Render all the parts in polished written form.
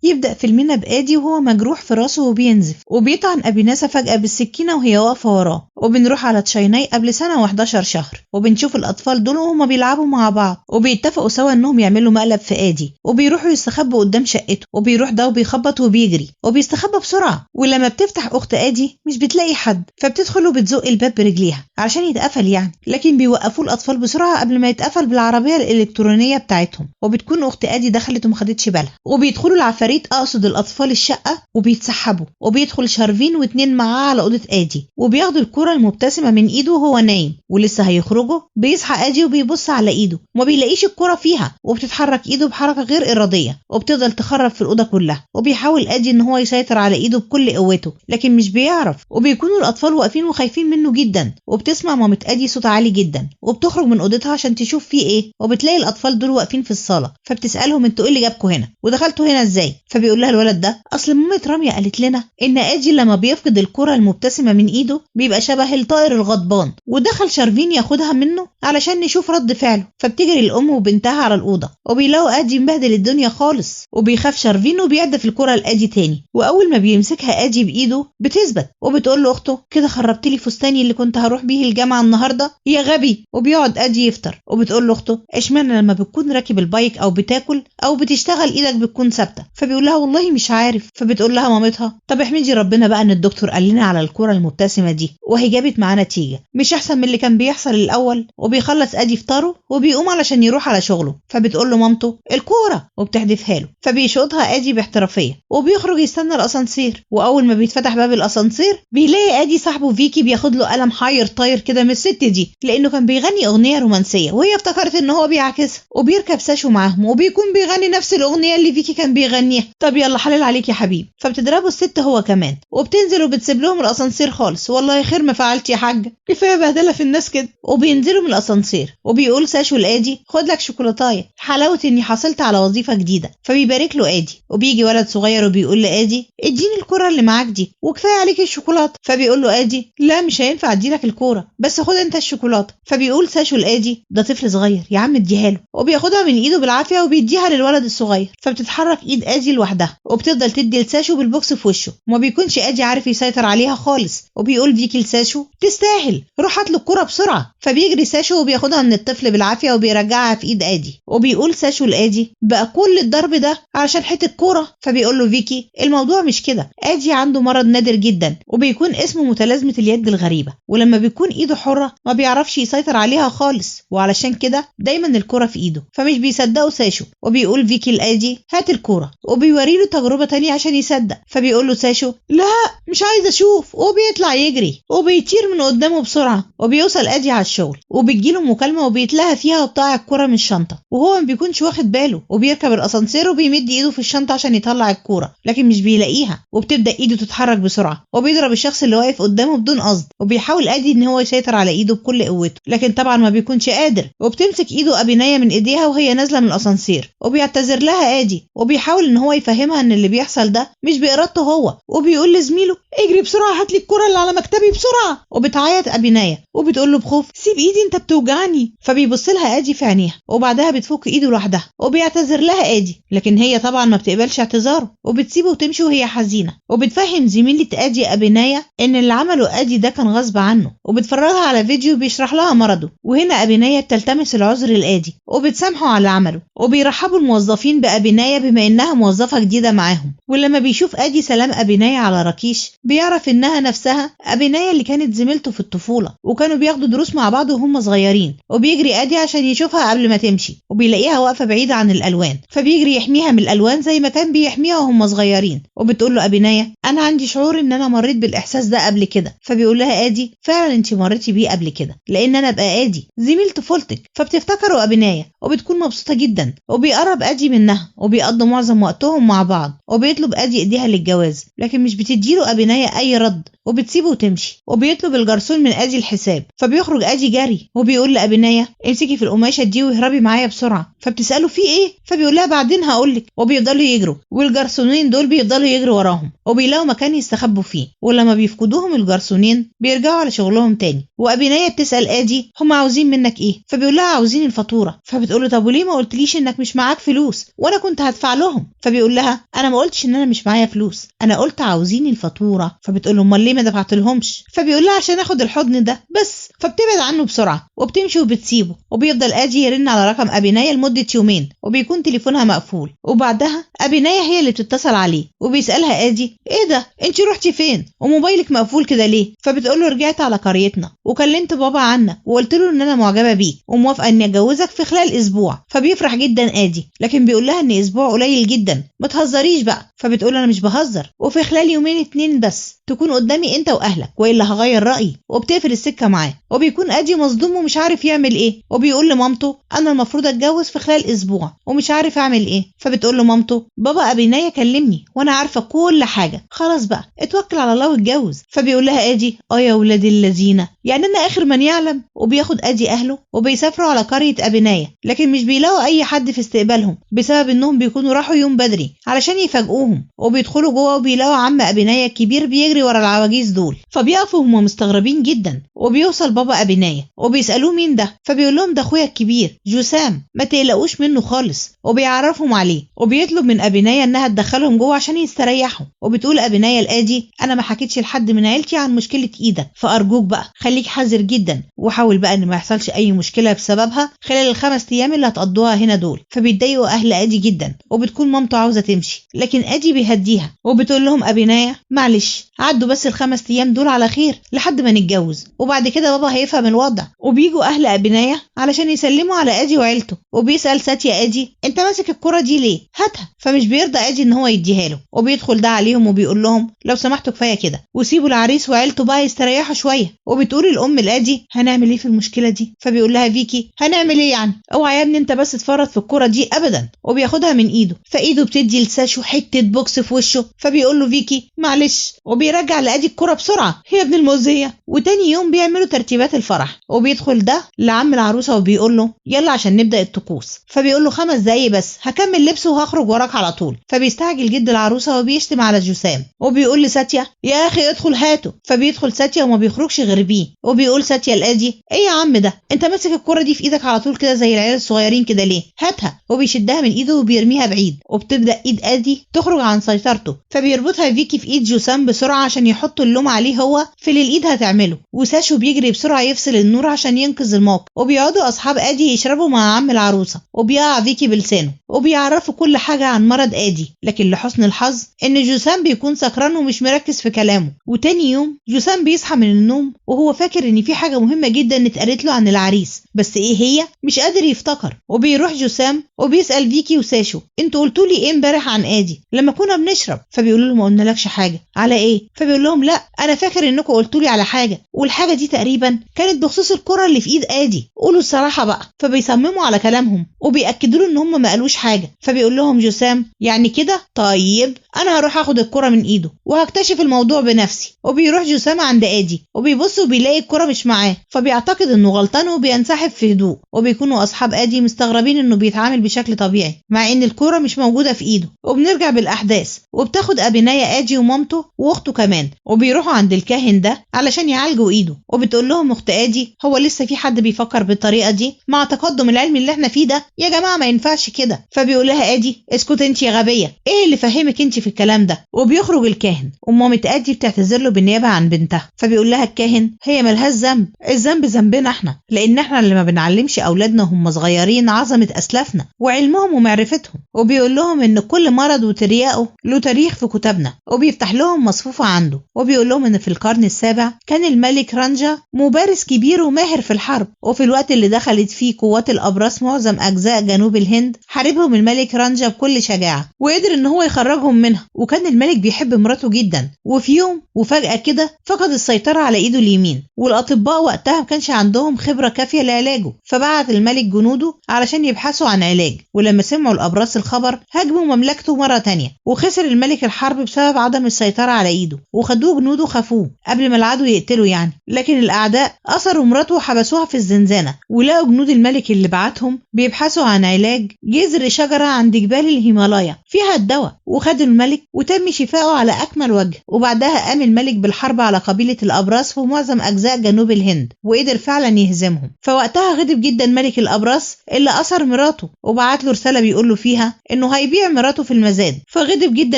يبدأ فيلمنا بآدي وهو مجروح في راسه وبينزف، وبيطعن أبيناسة فجأة بالسكينة وهي واقفة وراه. وبنروح على تشايناي قبل سنة و11 شهر، وبنشوف الأطفال دول وهما بيلعبوا مع بعض، وبيتفقوا سوا إنهم يعملوا مقلب في آدي، وبيروحوا يستخبوا قدام شقته، وبيروح ده وبيخبط وبيجري وبيستخبى بسرعة. ولما بتفتح أخت آدي مش بتلاقي حد، فبتدخل وبتزق الباب برجليها عشان يتقفل يعني، لكن بيوقفوا الأطفال بسرعة قبل ما يتقفل بالعربية الإلكترونية بتاعتهم. وبتكون أخت آدي دخلت ومخدتش بالها، وبيدخلوا العفاريت أقصد الأطفال الشقة وبيتسحبوا، وبيدخل شارفين واتنين معاه على أوضة آدي وبياخدوا الكرة المبتسمة من إيده وهو نايم، ولسه هيخرجوا بيصحى آدي وبيبص على إيده وما بيلاقيش الكرة فيها، وبتتحرك إيده بحركة غير إرادية وبتفضل تخرب في الأوضة كلها. وبيحاول آدي إن هو يسيطر على إيده بكل قوته لكن مش بيعرف، وبيكونوا الأطفال واقفين وخايفين منه جدا. وبتسمع مامة آدي صوت عالي جدا وبتخرج من أوضتها عشان تشوف فيه إيه، وبتلاقي الأطفال دول واقفين في الصالة، فبتسألهم انتوا إيه اللي جابكوا هنا ودخلتوا هنا إزاي؟ فبيقول لها الولد ده أصل مامة رامية قالت لنا إن آدي لما بيفقد الكرة المبتسمة من إيده بيبقى شبه الطائر الغضبان، ودخل شارفين ياخدها منه علشان نشوف رد فعله. فبتجري الأم وبنتها على الأوضة وبيلاقوا آدي مبهدل الدنيا خالص، وبيخاف شارفين وبيعدف الكرة لآدي تاني. وأول ما بيمسكها آدي بإيده بتثبت وبتقول له أخته كده خربت لي فستاني اللي كنت هروح بيه الجامعة النهاردة يا غبي. وبيقعد آدي يفطر، وبتقول له أخته اشمعنى لما بتكون راكب البايك أو بتاكل أو بتشتغل إيدك بتكون ثابتة؟ فبيقول لها والله مش عارف. فبتقول لها مامتها طب احمدي ربنا بقى إن الدكتور قال لنا على الكرة المبتسمة دي وهي جابت معاه نتيجة، مش أحسن من اللي كان بيحصل الأول. وبيخلص آدي فطاره وبيقوم علشان يروح على شغله، فبتقول له مامته الكورة وبتحدفها له، فبيشوطها آدي باحترافية وبيخرج يستنى الأسانسير. وأول ما بيتفتح باب الأسانسير بيلاقي آدي صاحبه فيكي بياخد له قلم حاير طاير كده من الست دي لأنه كان بيغني أغنية رومانسية وهي افتكرت إن هو بيعكسها، وبيركب ساشو معاهم وبيكون بيغني نفس الأغنية اللي فيكي كان بيغنيها. طب يلا حلال عليك يا حبيب. فبتضربه الست هو كمان وبتنزل وبتسيب لهم الأسانسير خالص. والله خير ما فعلت يا حاج، كفاية بهدلة في الناس كده. وبينزلوا من الأسانسير وبيقول ساشو لآدي خد لك شوكولاتايه، حلاوة إني حصلت على وظيفة جديدة. فبيبارك له آدي، وبيجي ولد صغير وبيقول لآدي اديني الكرة اللي معاك دي وكفاية عليك الشوكولاتة. فبيقول له آدي لا مش هينفع اديلك الكرة بس خد انت الشوكولاتة. فبيقول ساشو لآدي ده طفل صغير يا عم اديها له، وبياخدها من ايده بالعافية وبيديها للولد الصغير. فبتتحرك ايد آدي لوحدها وبتفضل تدي لساشو بالبوكس في وشه، وما بيكونش آدي عارف يسيطر عليها خالص. وبيقول فيكي لساشو تستاهل روح هات له الكرة بسرعة. فبيجري ساشو وبياخدها من الطفل بالعافية وبيرجعها في ايد آدي. وبيقول ساشو لآدي بقى كل الضرب ده علشان حتة كرة. فبيقول له فيكي الموضوع مش كده، آدي عنده مرض نادر جدا وبيكون اسمه متلازمة اليد الغريبة، ولما بيكون ايده حرة ما بيعرفش يسيطر عليها خالص، وعلشان كده دايما الكرة في ايده. فمش بيصدقوا ساشو، وبيقول فيكي لآدي هات الكرة، وبيوري له تجربة تانية عشان يصدق. فبيقول له ساشو لا مش عايز اشوف، وبيطلع يجري وبيطير من قدامه بسرعة. وبيوصل آدي على الشغل وبتجيله مكالمة وبيتلهى فيها وبتاع الكرة من الشنطة وهو ما بيكونش واخد باله، وبيركب الاسانسير وبيمد ايده في الشنطة عشان يطلع الكرة لكن مش بيلاقيها، وبتبدأ ايده تتحرك بسرعة وبيضرب الشخص اللي واقف قدامه بدون قصد. وبيحاول آدي ان هو يسيطر على ايده بكل قوته لكن طبعا ما بيكونش قادر، وبتمسك ايده أبيناية من ايديها وهي نازلة من الاسانسير وبيعتذر لها آدي، وبيحاول ان هو يفهمها ان اللي بيحصل ده مش بإرادته هو. وبيقول لزميله اجري بسرعة هات لي الكرة اللي على مكتبي بسرعة. وبتعيط أبيناية وبتقول له بخوف سيب ايدي انت بتوجعني. فبيبص لها آدي في عينيها وبعدها بتفك ايده لوحدها وبيعتذر لها آدي، لكن هي طبعا ما بتقبلش اعتذاره وبتسيبه وتمشي وهي حزينة. وبتفهم زميلة آدي أبيناية ان اللي عمله آدي ده كان غصب عنه، وبتفرجها على فيديو بيشرح لها مرضه. وهنا أبيناية بتلتمس العذر لآدي وبتسامحه على عمله، وبيرحبوا الموظفين بأبيناية بما انها موظفة جديدة معاهم. ولما بيشوف آدي سلام أبيناية على ركيش بيعرف انها نفسها أبيناية اللي كانت زميلته في الطفولة وكانوا بياخدوا دروس مع بعض وهم صغيرين. وبيجري آدي عشان يشوفها قبل ما تمشي وبيلاقيها واقفة بعيدة عن الألوان، فبيجري يحميها من الألوان زي ما كان بيحميها وهم صغيرين. وبتقول له أبيناية أنا عندي شعور إن أنا مريت بالإحساس ده قبل كده. فبيقول لها آدي فعلا أنت مريتي بيه قبل كده لأن أنا بقى آدي زميل طفولتك. فبتفتكروا أبيناية وبتكون مبسوطة جدا، وبيقرب آدي منها وبيقضوا معظم وقتهم مع بعض، وبيطلب آدي إيديها للجواز لكن مش بتديله أبيناية أي رد، وبتسيبه وتمشي، وبيطلب الجرسون من ادي الحساب. فبيخرج ادي جري وبيقول لأبناية امسكي في القماشه دي واهربي معايا بسرعه. فبتساله في ايه؟ فبيقول لها بعدين هقولك. وبيفضلوا يجروا والجرسونين دول بيفضلوا يجروا وراهم وبيلاقوا مكان يستخبوا فيه، ولما بيفقدوهم الجرسونين بيرجعوا على شغلهم تاني. وأبناية بتسأل ادي هم عاوزين منك ايه؟ فبيقول لها عاوزين الفاتوره. فبتقول له طب وليه ما قلتليش انك مش معاك فلوس وانا كنت هدفع لهم؟ فبيقول لها انا ما قلتش ان انا مش معايا فلوس، انا قلت عاوزين الفاتوره. فبتقول له امال ليه ما دفعتلهمش؟ فبيقول لها عشان اخد الحضن ده بس. فبتبعد عنه بسرعه وبتمشي وبتسيبه، وبيفضل ادي يرن على رقم أبناية لمده يومين وبيكون تليفونها مقفول. وبعدها أبناية هي اللي بتتصل عليه وبيسالها ادي ايه ده انت رحتي فين وموبايلك مقفول كده ليه؟ فبتقول له رجعت على قريتنا وكلمت بابا عنك وقلت له ان انا معجبه بيك وموافقه اني اتجوزك في خلال اسبوع. فبيفرح جدا ادي، لكن بيقول لها ان اسبوع قليل جدا ما تهزريش بقى. فبتقول انا مش بهزر، وفي خلال يومين 2 بس تكون قدامي انت واهلك والا هغير رايي. وبتقفل السكه معاه وبيكون ادي مصدوم ومش عارف يعمل ايه، وبيقول لمامته انا المفروض اتجوز في خلال اسبوع ومش عارف اعمل ايه. فبتقول له مامته بابا أبناية كلمني وانا عارفه كل حاجه، خلاص بقى اتوكل على الله واتجوز. فبيقول لها ادي يا ولاد الذين، يعني انا اخر من يعلم. وبياخد ادي اهله وبيسافروا على قريه أبناية، لكن مش بيلاقوا اي حد في استقبالهم بسبب انهم بيكونوا راحوا يوم بدري علشان يفاجئوهم. وبيدخلوا جوه وبيلاقوا عم أبناية الكبير بيجري ورا العواجيز دول. فبيقفوا هم مستغربين جدا، وبيوصل بابا أبناية وبيسالوه مين ده؟ فبيقول لهم ده اخويا الكبير جسام، ما تقلقوش منه خالص. وبيعرفهم عليه وبيطلب من أبناية انها تدخلهم جوه عشان يستريحوا. وبتقول أبناية لادي انا ما حكيتش لحد من عيلتي عن مشكله ايدك، فارجوك بقى خليك حذر جدا وحاول بقى ان ما يحصلش اي مشكله بسببها خلال ال5 ايام اللي هتقضوها هنا دول. فبيتضايقوا اهل ادي جدا، وبتكون مامته عاوزه تمشي لكن ادي بيهديها وبتقول لهم أبناية معلش عدوا بس ال5 ايام دول على خير لحد ما نتجوز، وبعد كده بابا هيفهم الوضع. وبيجوا اهل أبناية علشان يسلموا على ادي وعيلته، وبيسال ساتيا ادي انت ماسك الكره دي ليه؟ هاتها. فمش بيرضى ادي ان هو يديها له، وبيدخل ده عليهم وبيقول لهم لو سمحتوا كفايه كده وسيبوا العريس وعيلته بقى يستريحوا شويه. وبتقول الام لادي هنعمل ايه في المشكله دي؟ فبيقول لها فيكي هنعمل ايه يعني؟ اوعى يا ابني انت بس تفرط في الكره دي ابدا. وبياخدها من ايده، فايده بتدي لساشو حته بوكس في وشه. فبيقول له فيكي معلش، وبيرجع لادي الكره بسرعه هي ابن المؤذيه. وتاني يوم بيعملوا ترتيبات الفرح، وبيدخل ده لعم العروسه وبيقول له يلا عشان نبدا الطقوس. فبيقول له 5 دقايق بس هكمل لبسه وهخرج وراك على طول. فبيستعجل جد العروسه وبيشتم على جسام، وبيقول لساتيا يا اخي ادخل هاته. فبيدخل ساتيا وما بيخرجش غير بيه. وبيقول ساتيا لادي ايه يا عم ده انت ماسك الكره دي في ايدك على طول كده زي العيال الصغيرين كده ليه؟ هاتها. وبيشدها من ايده وبيرميها بعيد، وبتبدا ايد ادي تخرج عن سيطرته. فبيربطها فيكي في ايد جسام بسرعه عشان يحط اللوم عليه هو في اللي الايد هتعمله. وساشو بيجري بسرعه يفصل النور عشان ينقذ الموقف. وبيقعدوا اصحاب ادي يشربوا مع عم العروسه، وبيقع فيكي بلسانه وبيعرفوا كل حاجه عن مرض ادي. لكن لحسن الحظ ان جسام بيكون سكران ومش مركز في كلامه. وتاني يوم جسام بيصحى من النوم وهو فاكر ان في حاجه مهمه جدا اتقالت له عن العريس، بس ايه هي مش قادر يفتكر. وبيروح جسام وبيسال فيكي وساشو انتوا قلتوا لي ايه امبارح عن ادي لما كنا بنشرب؟ فبيقولوا له ما قلنالكش حاجه. على ايه؟ فبيقول لهم لا انا فاكر انكم قلتوا لي على حاجه، والحاجه دي تقريبا كانت بخصوص الكره اللي في ايد ادي، قولوا الصراحه بقى. فبيصمموا على كلامهم وبيأكدوا له ان هم ما قالوش حاجه. فبيقول لهم جسام يعني كده طيب انا هروح اخد الكره من ايده وهكتشف الموضوع بنفسي. وبيروح جسام عند ادي وبيبص وبيلاقي الكره مش معاه، فبيعتقد انه غلطان وبينسحب في هدوء. وبيكونوا اصحاب ادي مستغربين انه بيتعامل بشكل طبيعي مع ان الكره مش موجوده في ايده. وبنرجع بالاحداث وبتاخد أبناية ادي ومامته واخته كمان، وبيروحوا عند الكاهن ده علشان يعالجوا ايده. وبتقول لهم اخت ادي هو لسه في حد بيفكر بالطريقه دي مع تقدم العلم اللي احنا فيه ده؟ يا جماعه ما ينفعش كده. فبيقول لها ادي اسكت انت يا غبيه، ايه اللي فهمك انت في الكلام ده؟ وبيخرج الكاهن ومامة ادي بتعتذر له بالنيابه عن بنتها. فبيقول لها الكاهن هي ملهاش ذنب، الذنب ذنبنا احنا، لان احنا اللي ما بنعلمش اولادنا وهم صغيرين عظمه اسلافنا وعلمهم ومعرفتهم. وبيقول لهم ان كل مرض وترياقه له تاريخ في كتبنا، وبيفتح لهم مصفوفه عنده. وبيقول لهم ان في القرن السابع كان الملك رانجا مبارز كبير وماهر في الحرب، وفي الوقت اللي دخلت فيه قوات الابراس معظم اجزاء جنوب الهند حاربهم الملك رانجا بكل شجاعه وقدر ان هو يخرجهم منها. وكان الملك بيحب مراته جدا، وفي يوم وفجاه كده فقد السيطره على ايده اليمين، والاطباء وقتها ما كانش عندهم خبره كافيه لعلاجه. فبعت الملك جنوده علشان يبحثوا عن علاج، ولما سمعوا الابراس الخبر هاجموا مملكته مره تانية، وخسر الملك الحرب بسبب عدم السيطره على ايده. وخدوه جنوده خافوه قبل ما العدو يقتله يعني، لكن الأعداء أسروا مراته وحبسوها في الزنزانة، ولقوا جنود الملك اللي بعتهم بيبحثوا عن علاج جذر شجرة عند جبال الهيمالايا فيها الدواء، وخدوا الملك وتم شفائه على أكمل وجه. وبعدها قام الملك بالحرب على قبيلة الأبراس في معظم أجزاء جنوب الهند، وقدر فعلا يهزمهم. فوقتها غضب جدا ملك الأبراس اللي أسر مراته، وبعت له رسالة بيقول له فيها إنه هيبيع مراته في المزاد. فغضب جدا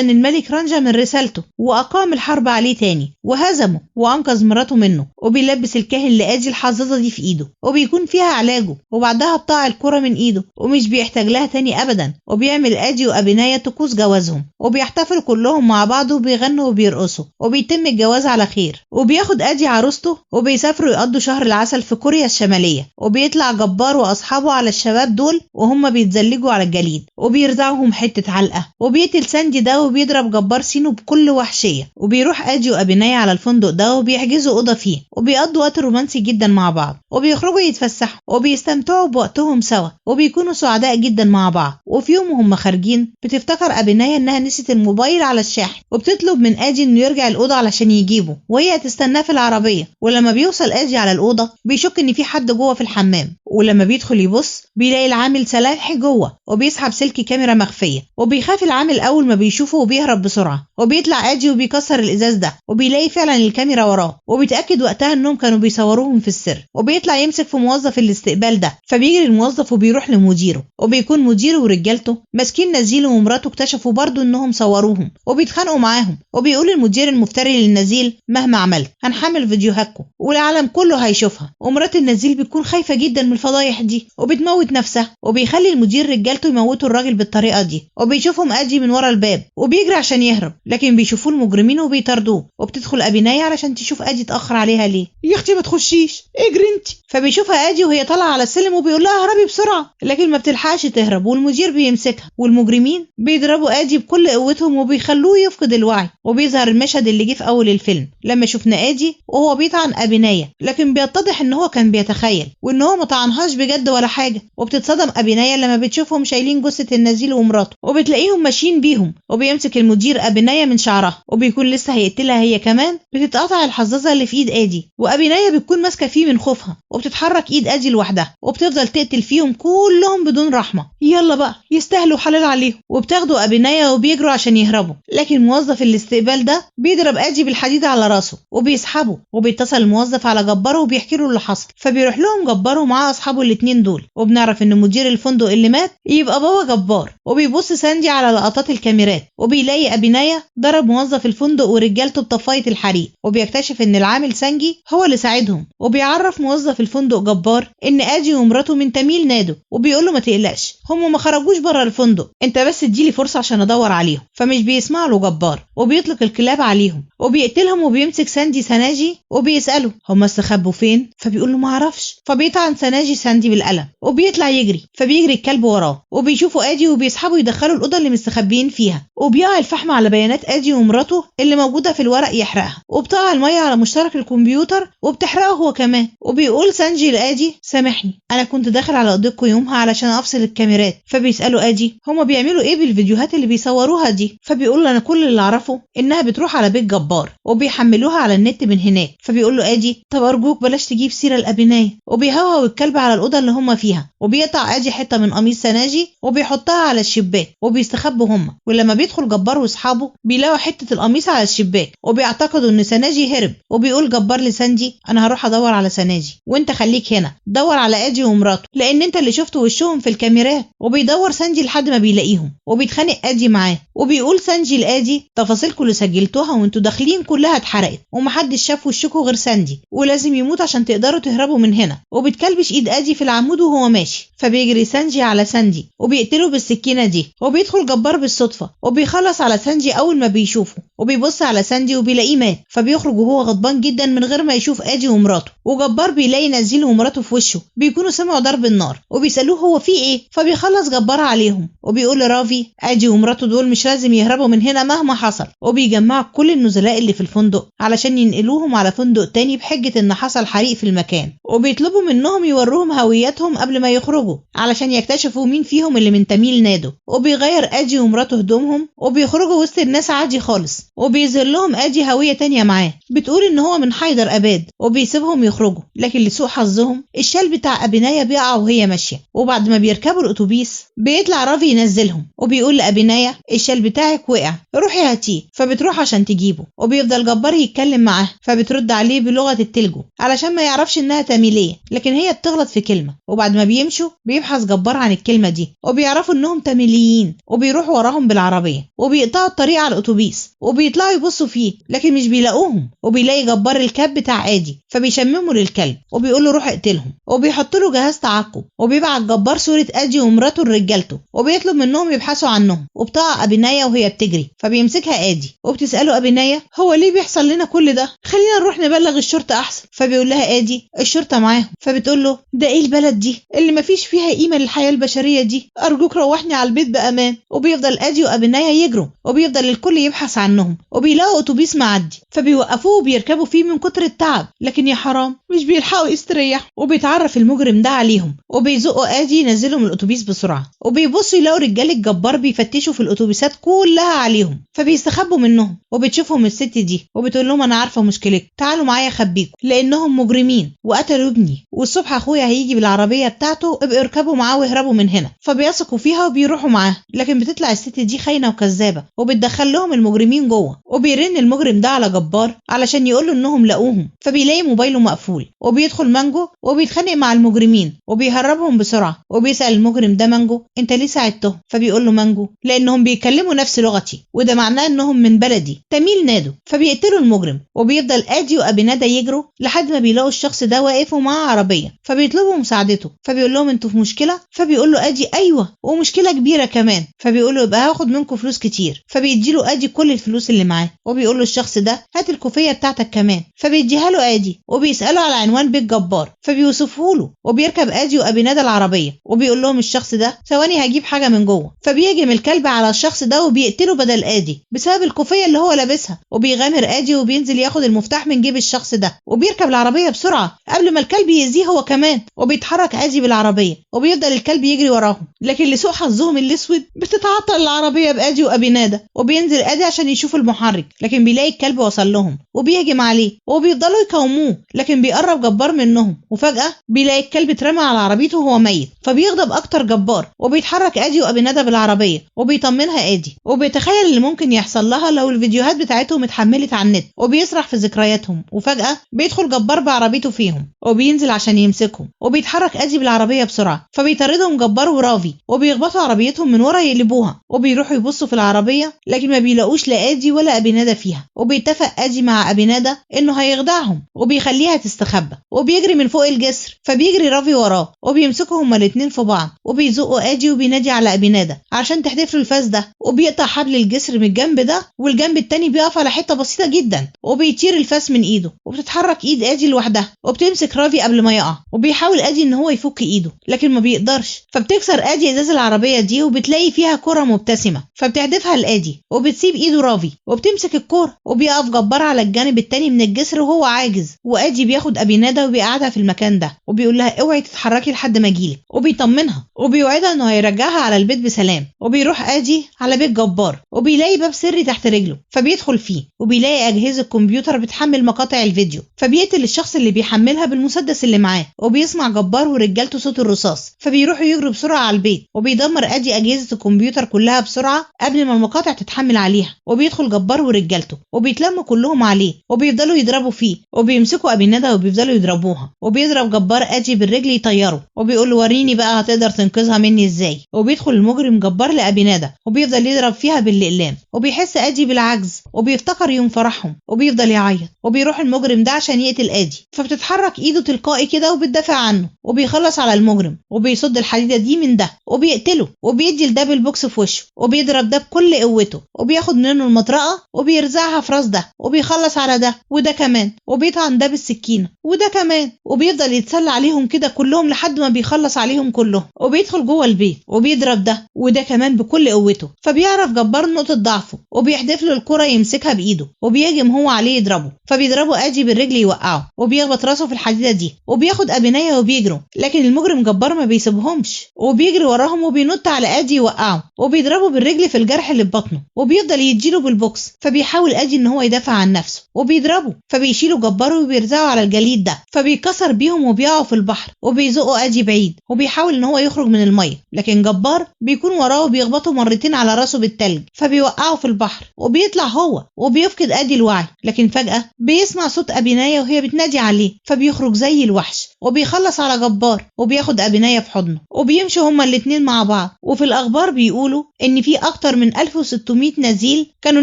الملك رنجة من رسالته، وأقام الحرب عليه تاني وهزمه وأنقذ مراته منه. وبيلبس الكاهن لآدي الحظاظة دي في إيده، وبيكون فيها علاجه، وبعدها بتقع الكرة من إيده ومش بيحتاج لها تاني أبدا. وبيعمل آدي وأبناية طقوس جوازهم، وبيحتفلوا كلهم مع بعض وبيغنوا وبيرقصوا، وبيتم الجواز على خير. وبياخد آدي عروسته وبيسافروا يقضوا شهر العسل في كوريا الشمالية. وبيطلع جبار وأصحابه على الشباب دول وهم بيتزلجوا على الجليد، وبيرزعهم حتة علقة. وبيقتل ساندي ده وبيضرب جبار سينو بكل وحشية. وبيروح آدي وأبناية على الفندق ده وبيحجزوا أوضة فيه، وبيقضوا وقت رومانسي جدا مع بعض، وبيخرجوا يتفسحوا وبيستمتعوا بوقتهم سوا، وبيكونوا سعداء جدا مع بعض. وفي يوم وهم خارجين بتفتكر أبناية إنها نسيت الموبايل على الشاحن، وبتطلب من آدي إنه يرجع الأوضة علشان يجيبه، وهي هتستناه في العربية. ولما بيوصل آدي على الأوضة بيشك إن في حد جوه في الحمام، ولما بيدخل يبص بيلاقي العامل سلاحي جوه، وبيسحب سلك كاميرا مخفية. وبيخاف العامل أول ما بيشوفه وبيهرب بسرعة. وبيطلع آدي وبيكسر الإزاز ده، وبيلاقي فعلا الكاميرا وراه، وبيتأكد وقتها إنهم كانوا بيصوروهم في السر. وبيطلع يمسك في موظف الاستقبال ده، فبيجري الموظف وبيروح لمديره، وبيكون مديره ورجالته ماسكين نزيل ومراته اكتشفوا برضو إنهم صوروهم، وبيتخانقوا معاهم. وبيقول المدير المفتري للنزيل مهما عملت هنحمل فيديوهاتكم والعالم كله هيشوفها. ومرات النزيل بتكون خايفة جدا من الفضايح دي وبتموت نفسها، وبيخلي المدير رجالته يموتوا الراجل بالطريقة دي. وبيشوفهم آدي من ورا الباب وبيجري عشان يهرب، لكن بيشوفوه المجرمين وبيطاردوه. وبتدخل أبناية علشان تشوف آدي اتأخر عليها ليه. يا اختي ما تخشيش، اجري انت. فبيشوفها آدي وهي طالعة على السلم وبيقول لها اهربي بسرعة، لكن ما بتلحقش تهرب، والمدير بيمسكها. والمجرمين بيضربوا آدي بكل قوتهم وبيخلوه يفقد الوعي. وبيظهر المشهد اللي جه في أول الفيلم لما شفنا آدي وهو بيطعن أبناية، لكن بيتضح ان هو كان بيتخيل وان هو ما طعنهاش بجد ولا حاجة. وبتتصدم أبناية لما بتشوفهم شايلين جثة النزيل ومراته، وبتلاقيهم ماشيين بيهم. وبيمسك المدير أبناية من شعرها وبيكون لسه هيقتلها هي كمان. بتتقطع الحظاظة اللي في ايد آدي، وأبناية بتكون ماسكة فيه من خوفها، وبتتحرك ايد آدي لوحدها وبتفضل تقتل فيهم كلهم بدون رحمة. يلا بقى يستاهلوا حلال عليهم. وبتاخدوا أبناية وبيجروا عشان يهربوا، لكن موظف الاستقبال ده بيضرب آدي بالحديد على راسه وبيسحبه. وبيتصل الموظف على جباره وبيحكي له اللي حصل، فبيروح لهم جباره ومعاه أصحابه الاتنين دول. وبنعرف ان مدير الفندق اللي مات يبقى بابا جبار. وبيبص ساندي على لقطات الكاميرات وبيلاقي أبناية ضرب موظف الفندق ورجالته بطفاية الحريق، وبيكتشف ان العامل سانجي هو اللي ساعدهم. وبيعرف موظف الفندق جبار ان آدي ومراته من تميل نادوا، وبيقول له ما تقلقش هم ما خرجوش بره الفندق، انت بس اديلي فرصة عشان ادور عليهم. فمش بيسمع له جبار وبيطلق الكلاب عليهم وبيقتلهم. وبيمسك ساندي سناجي وبيسأله هم استخبوا فين، فبيقول له ما اعرفش. فبيطعن سناجي ساندي بالقلم وبيطلع يجري، فبيجري الكلب وراه. وبيشوفوا آدي وبيسحبوا يدخلوا الأوضة اللي مستخبيين فيها. وبيقع الفحم على بيانات آدي ومراته اللي موجودة في الورق يحرقها، وبتقع المية على مشترك الكمبيوتر وبتحرقه هو كمان. وبيقول سانجي لآدي سامحني انا كنت داخل على اوضتكم يومها علشان افصل الكاميرات. فبيسألوا آدي هما بيعملوا ايه بالفيديوهات اللي بيصوروها دي، فبيقول له انا كل اللي اعرفه انها بتروح على بيت جبار وبيحملوها على النت من هناك. فبيقول له آدي طب ارجوك بلاش تجيب سيرة الأبناية. وبيهوهو الكلب على الأوضة اللي هما فيها، وبيقطع آدي حتة من قميص سناجي وبيحطها على الشباك وبيستخبوا هما. ولما بيدخل جبار واصحابه بيلاقوا حتة القميص على الشباك وبيعتقدوا ان سناجي هرب. وبيقول جبار لساندي انا هروح ادور على سناجي وانت خليك هنا دور على آدي ومراته لان انت اللي شفت وشهم في الكاميرات. وبيدور سانجي لحد ما بيلاقيهم وبيتخانق آدي معاه. وبيقول سانجي لآدي تفاصيلكم اللي سجلتوها وانتوا داخلين كلها اتحرقت ومحدش شاف وشكوا غير ساندي، ولازم يموت عشان تقدروا تهربوا من هنا. وبتكلبش ايد آدي في العمود وهو ماشي، فبيجري سانجي على ساندي وبيقتله بالسكينة دي. وبيدخل جبار بالصدفة وبيخلص على سانجي اول ما بيشوفه، وبيبص على ساندي وبيلاقيه مات. فبيخرج وهو غضبان جدا من غير ما يشوف آدي ومراته. وجبار بيلاقي نزيل ومراته في وشه بيكونوا سمعوا ضرب النار وبيسألوه هو في ايه، فبيخلص جبار عليهم وبيقول لرافي ادي ومراته دول مش لازم يهربوا من هنا مهما حصل، وبيجمعوا كل النزلاء اللي في الفندق علشان ينقلوهم على فندق تاني بحجة ان حصل حريق في المكان، وبيطلبوا منهم يوروهم هوياتهم قبل ما يخرجوا علشان يكتشفوا مين فيهم اللي منتمي لنادو. وبيغير ادي ومراته هدومهم وبيخرجوا وسط الناس عادي خالص، وبيظهر لهم ادي هوية تانية معاه بتقول ان هو من حيدر اباد، وبيسيبهم يخرجوا. لكن لسوء حظهم الشال بتاع أبينايا بيقع وهي ماشية، وبعد ما بيركبوا الأتوبيس بيطلع رافي ينزلهم وبيقول لأبينايا الشال بتاعك وقع روحي هاتيه، فبتروح عشان تجيبه. وبيفضل جبار يتكلم معاه فبترد عليه بلغة التلجو علشان ما يعرفش انها تاميلية، لكن هي بتغلط في كلمة. وبعد ما بيمشوا بيبحث جبار عن الكلمة دي وبيعرفوا انهم تاميليين، وبيروح وراهم بالعربية وبيقطعوا الطريق على الأتوبيس وبيطلعوا يبصوا فيه لكن مش بيلاقوهم. وبيلاقي جبار الكاب بتاع ادي فبيشمموا للكلب وبيقول له روح اقتلهم، وبيحط له جهاز تعقب. وبيبعت جبار صورة ادي ومراته لرجالته وبيطلب منهم يبحثوا عنهم، وبتقع أبينايا وهي بتجري فبيمسكها ادي وبتسأله أبينايا هو ليه بيحصل لنا كل ده، خلينا نروح نبلغ الشرطة احسن. فبيقول لها ادي الشرطة معاهم، فبتقول له ده ايه البلد دي اللي مفيش فيها قيمة للحياة البشرية دي، ارجوك روحني على البيت بأمان. وبيفضل ادي وأبينايا يجروا وبيفضل الكل يبحث عنهم، وبيلاقوا اتوبيس معدي فبيوقفوه وبيركبوا فيه من كتر التعب، لكن يا حرام مش بيلحقوا يستريحوا. وبيتعرف المجرم ده عليهم وبيزقوا ادي ينزلوا من الاتوبيس بسرعة، وبيبصوا يلاقوا رجال الجبار بيفتشوا في الاتوبيسات كلها عليهم فبيستخبوا منهم. وبتشوفهم الست دي وبتقول لهم انا عارفة مشكلتكم، تعالوا معايا اخبيكم لانهم مجرمين وقتلوا ابني، والصبح اخويا هيجي بالعربية بتاعته ابقوا اركبوا معاه واهربوا من هنا. فبيثقوا فيها وبيروحوا معاه، لكن بتطلع الست دي خاينة وكذابة وبتدخل لهم المجرمين جوه. وبيرن المجرم ده على جبار علشان يقول له انهم لقوهم، فبيلاقي موبايله مقفول وبيدخل مانجو وبيتخانق مع المجرمين وبيهربهم بسرعة. وبيسأل المجرم ده مانجو انت ليه ساعدتهم، فبيقول له مانجو لانهم بيتكلموا نفس لغتي وده معناه انهم من بلدي تميل نادو. فبيقتلوا المجرم. وبيفضل ادي وأبينادا يجروا لحد ما بيلاقوا الشخص ده واقف ومعاه عربية فبيطلبوا مساعدته. فبيقول لهم انتوا في مشكلة، فبيقول له ادي ايوه ومشكلة كبيرة كمان. فبيقول له يبقى هاخد منكم فلوس كتير، فبيديله ادي كل الفلوس اللي معاه. وبيقول له الشخص ده هات الكوفية بتاعتك كمان، فبيديها له ادي. وبيسأله على عنوان بيت جبار فبيوصفه له. وبيركب ادي وأبينادا العربية وبيقول لهم الشخص ده ثواني هجيب حاجة من جوه. فبيهجم الكلب على الشخص ده وبيقتله بدل ادي بسبب الكوفية اللي هو لابسها. وبيغامر ادي وبينزل ياخد المفتاح من جيب الشخص ده وبيركب العربية بسرعة قبل ما الكلب يأذيه هو كمان. وبيتحرك ادي بالعربية وبيفضل الكلب يجري وراهم، لكن لسوء حظهم الاسود بتتعطل العربية بادي وأبينادا. وبينزل ادي عشان يشوف المحرك لكن بيلاقي الكلب وصل لهم وبيهجم عليه وبيفضلوا يقاوموه، لكن بيقرب جبار منهم وفجأة بيلاقي الكلب اترمى على عربيته وهو ميت. فبيغضب اكتر جبار وبيتحرك ادي وأبينادا بالعربية وبيطمنها ادي وبيتخيل اللي ممكن يحصل لها لو الفيديوهات بتاعتهم اتحملت على النت، وبيسرح في ذكرياتهم. وفجأة بيدخل جبار بعربيته فيهم وبينزل عشان يمسكهم. وبيتحرك ادي بالعربية بسرعة فبيطاردهم جبار ورافي وبيخبطوا عربيتهم من ورا يقلبوها. وبيروحوا يبصوا في العربية لكن ما بيلاقوش لا ادي ولا أبينادا فيها. وبيتفق ادي مع أبينادا انه هيخدعهم وبيخليها تستخبى وبيجري من فوق الجسر. فبيجري رافي وراه وبيمسكوا هما الاتنين في بعض وبيزقوا ادي وبينادي على أبينادا عشان تحدف له الفاس ده. وبيقطع حبل الجسر من الجنب ده والجنب التاني بيقف على حتة بسيطة جدا وبيطير الفاس من ايده. وبتتحرك ايد ادي لوحدها وبتمسك رافي قبل ما يقع. وبيحاول ادي ان هو يفك ايده لكن ما بيقدرش. فبتكسر ادي ازاز العربية دي وبتلاقي فيها كرة مبتسمة فبتحدفها لادي وبتسيب ايده رافي وبتمسك الكرة. وبيقف جبار على الجانب التاني من الجسر وهو عاجز. وادي بياخد أبينادا وبيقعدها في المكان ده وبيقول لها اوعي تتحركي لحد ما اجيلك، وبيطمنها وبيوعدها انه هيرجعها على البيت بسلام. وبيروح ادي على بيت جبار وبيلاقي باب سري تحت رجله فبيدخل فيه وبيلاقي اجهزة كمبيوتر بتحمل مقاطع الفيديو. فبيقتل الشخص اللي بيحملها بالمسدس اللي معاه. وبيسمع جبار ورجالته صوت الرصاص فبيروحوا يجروا بسرعة على البيت وبيدمر ادي اجهزة الكمبيوتر كلها بسرعة قبل ما المقاطع تتحمل عليها. وبيدخل جبار ورجالته وبيتلموا كلهم عليه وبيفضلوا يضربوا فيه وبيمسكوا أبينادا وبيفضلوا يضربوها. وبيضرب جبار ادي بالرجل يطيره وبيقول له وريني بقى هتقدر تنقذها مني ازاي. وبيدخل المجرم جبار لأبينادا وبيفضل يضرب فيها بالاقلام وبيحس ادي بالعجز وبيفتكر يوم فرحهم وبيفضل يعيط، وبيروح المجرم ده عشان يقتل آدي، فبتتحرك ايده تلقائي كده وبتدافع عنه، وبيخلص على المجرم وبيصد الحديدة دي من ده وبيقتله، وبيدي لده بالبوكس في وشه، وبيضرب ده بكل قوته، وبياخد منه المطرقة وبيرزعها في راس ده، وبيخلص على ده وده كمان، وبيطعن ده بالسكينة وده كمان، وبيفضل يتسلى عليهم كده كلهم لحد ما بيخلص عليهم كلهم، وبيدخل جوه البيت وبيضرب ده وده كمان بكل قوته. فبيعرف جبار نقطة ضعفه وبيحدف له الكرة يمسكها بإيده، وبيهجم هو عليه يضربه، فبيضربه آدي بالرجل يوقعه، وبيخبط راسه في الحديدة دي، وبياخد أبنية وبيجروا، لكن المجرم جبار ما بيسيبهمش وبيجري وراهم وبينط على آدي يوقعه، وبيضربه بالرجل في الجرح اللي في بطنه، وبيفضل يديله بالبوكس. فبيحاول آدي ان هو يدافع عن نفسه وبيضربه، فبيشيله جبار وبيرزعه على الجليد ده، فبيكسر بيهم وبيقعوا في البحر، وبيزقوا آدي بعيد، وبيحاول ان هو يخرج من المية، لكن جبار بيكون وراه وبيخبطه مرتين على راسه بالتلج، فبيوقعه في البحر، وبيطلع هو وبيفقد آدي الوعي. لكن فجأة بيسمع صوت أبناية وهي بتنادي عليه، فبيخرج زي الوحش وبيخلص على جبار وبياخد أبناية في حضنه، وبيمشوا هما الاتنين مع بعض. وفي الأخبار بيقولوا إن في أكتر من 1600 نزيل كانوا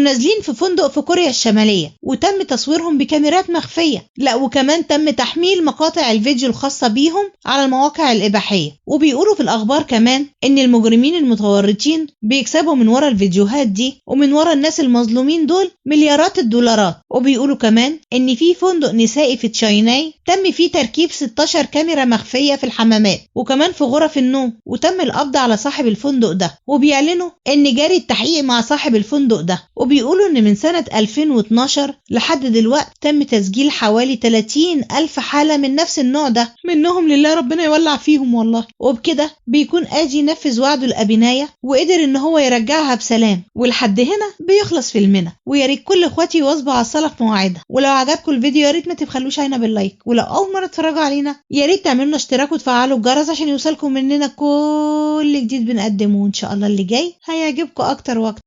نازلين في فندق في كوريا الشمالية، وتم تصويرهم بكاميرات مخفية، لا وكمان تم تحميل مقاطع الفيديو الخاصة بيهم على المواقع الإباحية. وبيقولوا في الأخبار كمان إن المجرمين المتورطين بيكسبوا من ورا الفيديوهات دي ومن ورا الناس المظلومين دول مليارات الدولارات. وبيقولوا كمان إن في فندق نسائي في تشايناي تم فيه تركيب 16 كاميرا مخفية في الحمامات وكمان في غرف النوم، وتم القبض على صاحب الفندق ده، وبيعلنوا إن جاري التحقيق مع صاحب الفندق ده. وبيقولوا إن من سنة 2012 لحد دلوقتي تم تسجيل حوالي 30,000 حالة من نفس النوع ده، منهم لله ربنا يولع فيهم والله. وبكده بيكون آدي نفذ وعده الأبناية وقدر إن هو يرجعها بسلام. ولحد هنا بيخلص فيلمنا، ويا ريت كل إخواتي يواظبوا على الصلاة في مواعيدها. ولو عجبكم الفيديو يا ريت ما تبخلوش علينا باللايك، ولو أول مرة تتفرجوا علينا يا ريت تعملوا اشتراك وتفعلوا الجرس عشان يوصلكم مننا كل جديد بنقدمه، وإن شاء الله اللي جاي هيعجبكم أكتر وأكتر.